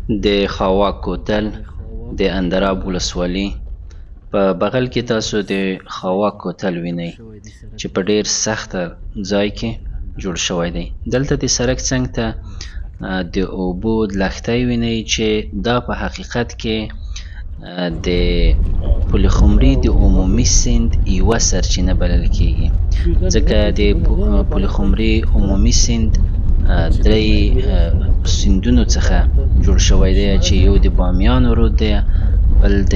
د خاواک کوتل د اندراب ولسوالي په بغل کې تاسو د خاواک کوتل وینئ چې په ډیر سخته ځای کې جوړ شوی دی. دلته د سړک څنګ ته د اوبو لښتۍ وینئ چې دا په حقیقت کې د پل خمري د عمومي سیند یوه سرچینه بلل کیږي، ځکه د پل خمري عمومي سیند درې سیندونو څخه جوړ شوی دی چې یو د بامیانو رود دی، بل د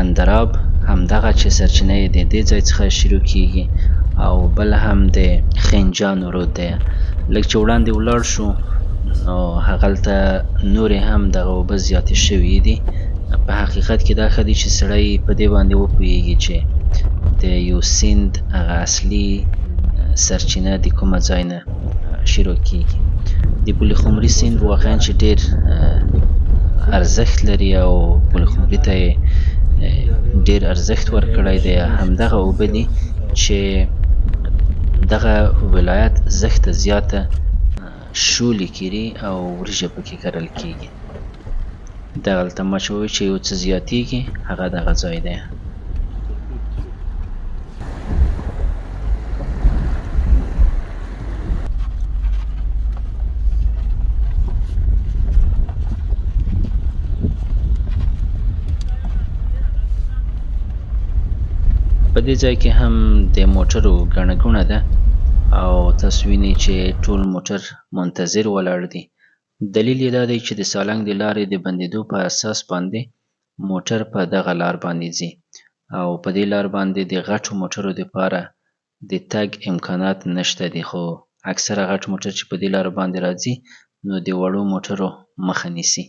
اندراب همدغه چې سرچینه یې د دې ځای څخه شروع کیږي، او بل هم د خنجانو رود دی. لږ چې وړاندې ولاړ شو نو هغلته نورې هم دغه اوبه زیاتې شوي دي. په حقیقت کې دا ښه دي چې سړی په دې باندې وپوهیږي چې د یو سیند هغه اصلي سرچینه د کومه ځای نه شروع کیږي. د پل خمري سیند واقعا چې ډیر ارزښت لري او پل خمري ته یې ډیر ارزښت ورکړی دی. همدغه اوبه دي چې دغه ولایت زښته زیاته شولې کیري او وریژه پکې کرل کیږي. دغلته ما چې وویل چې یو څه زیاتیږي هغه دغه ځای دی. په دې ځای کې هم د موټرو ګڼه ګوڼه ده او تاسو وینئ چې ټول موټر منتظر ولاړ دي. دلیل یې دا دی چې د سالنګ د لارې د بندېدو په اساس باندې موټر په دغه لار باندې ځي او په دې لار باندې د غټو موټرو دپاره د تګ امکانات نشته دي، خو اکثره غټ موټر چې په دې لار باندې راځي نو د وړو موټرو مخه نیسي.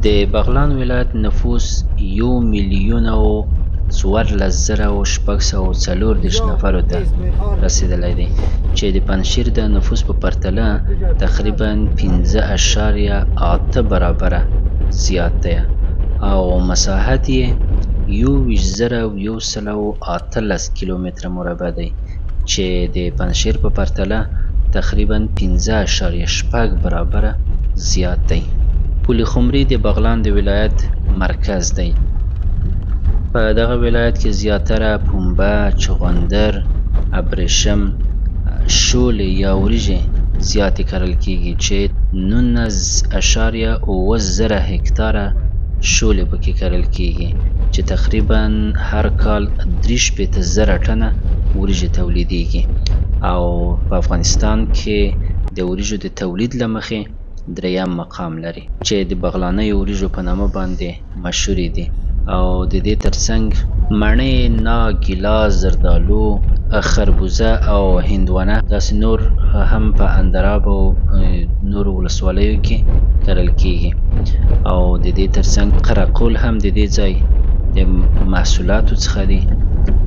د بغلان ولایت نفوس 1,14,640 نفرو ته رسیدلی دی چې د پنجشیر د نفوس په پرتله تقریبا 5.8 برابره زیات دی او مساحت یې 21,118 کیلومتره مربع دی چې د پنجشیر په پرتله تقریبا 5.8 برابره زیات دی. پل خمري د بغلان د ولایت مرکز دی. په دغه ولایت کې زیاتره پنبه، چغندر، ابریشم، شولې یا وریژې زیاتې کرل کیږي چې 19.7 هکتاره شولې پکې کرل کیږي چې تقریبا هر کال 63,000 ټنه وریژې تولیدیږي او په افغانستان کې د وریژو د تولید له مخې دریم مقام لري چې د بغلانۍ وریژو په نامه باندې مشهورې دي او د دې ترڅنګ مڼې، ناک، ګیلاس، زردالو، خربوزه او هندوانه داسې نور هم په اندراب او نورو ولسوالیو کې کرل کیږي او د دې ترڅنګ قرقول هم د دې ځای د محصولاتو څخه دي.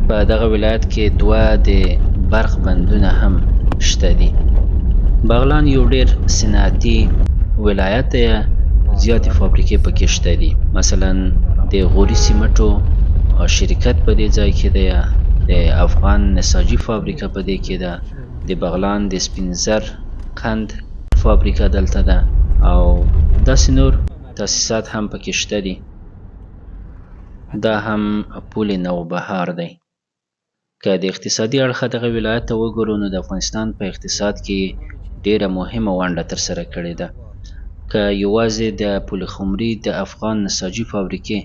په دغه ولایت کې 2 د برق بندونه هم شته دي. بغلان یو ډیر صنعتي ولایت دی، زیاتې فابریکې پکې شته دي. مثلا د غوري سیمټو شرکت په دې ځای کې دی، د افغان نساجي فابریکه په دې کې ده، د بغلان د سپین زر قند فابریکه دلته ده او داسې نور تاسیسات هم پکې شته دي. دا هم پل نوبهار دی. که د اقتصادي اړخه دغه ولایت ته وګورو نو د افغانستان په اقتصاد کې ډیره مهمه ونډه ترسره کړې ده. که یوازې د پل خمري د افغان نساجي فابریکې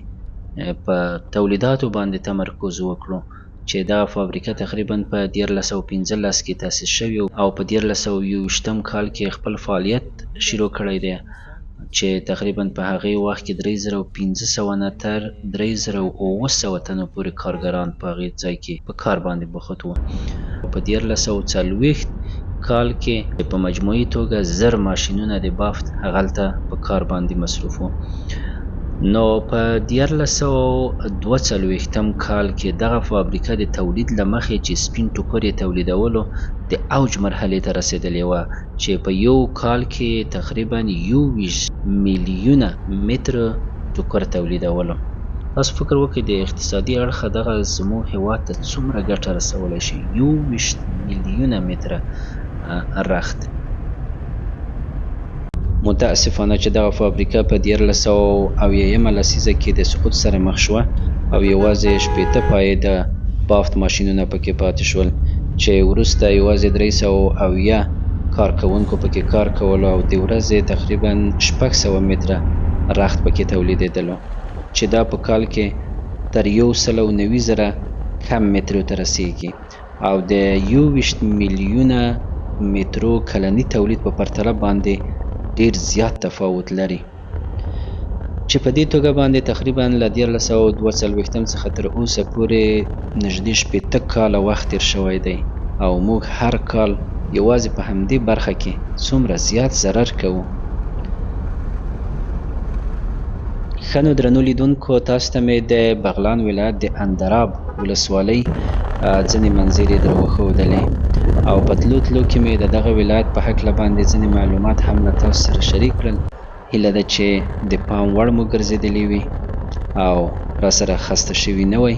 په تولیداتو باندې تمرکز وکړو چې دا فابریکه تقریبا په 1315 کې تاسیس شوې او په 1321 کال کې خپل فعالیت شروع کړی دی چې تقریبا په هغې وخت کې 3500 نه تر 3700 تنو پورې کارګران په هغې ځای کې په کار باندې بوخت وو. په 1340 کال کې په مجموعي توګه 1000 ماشینونه د بافت هغلته په کار باندې مصروف وو. نو په 1342 کال کې دغه فابریکه د تولید له مخې چې سپین ټوکر یې تولیدولو د اوج مرحلې ته رسېدلې وه چې په یو کال کې تقریبا 21 میلیونه متر ټوکر تولیدولو تاسو فکر وکړئ د اقتصادي اړخه دغه زموږ هېواد ته څومره ګټه رسولی شي. 21 میلیونه متره رخت. متاسفانه چې دغه فابریکه په 1970 لسیزه کې د سقوط سره مخ شوه او یوازې 80 پایده بافت ماشینونه پکې پاتې شول چې وروسته یوازې 370 کارکوونکو پکې کار کولو او د ورځې تقریبا 600 متره رخت پکې تولیدېدلو چې دا په کال کې تر 190,000 کم مترو ته رسیږي او د 21 میلیونه مترو کلني تولید په پرتله باندې ډیر زیات تفاوت لري چې په دې توګه باندې تقریبا له 1942 څخه تر اوسه پورې نږدې 80 کاله وخت تیر شوی دی او موږ هر کال یوازې په همدې برخه کې څومره زیات ضرر کوو. ښه نو درنو لیدونکو، تاسو ته مې د بغلان ولایت د اندراب ولسوالۍ ځینې منظرې در وښودلې او په تلو کې مې د دغه ولایت په هکله باندې ځینې معلومات هم له تاسو سره شریک کړل. هیله ده چې د پام وړ مو ګرځېدلي وي او را سره خسته شوي نه وئ.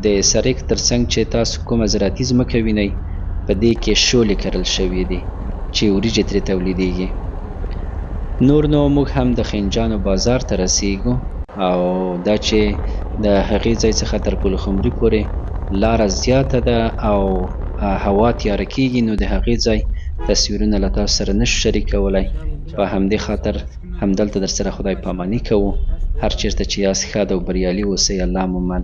د سرک ترڅنګ چې تاسو کومه زراعتي ځمکه وینئ، په دې کې شولې کرل شوي دي چې وریجې ترې تولیدېږي. نور نو موږ هم د خنجانو بازار ته رسیږو او دا چې د هغې ځای څخه تر پلخمري پورې لاره زیاته ده او هوا تیاره کېږي، نو د هغې ځای تصویرونه له تاسو سره نشو شریکولی. په همدې خاطر همدلته در سره خدای پاماني کوو. هر چېرته چې یاست ښاد او بریالي اوسئ. الله مو من.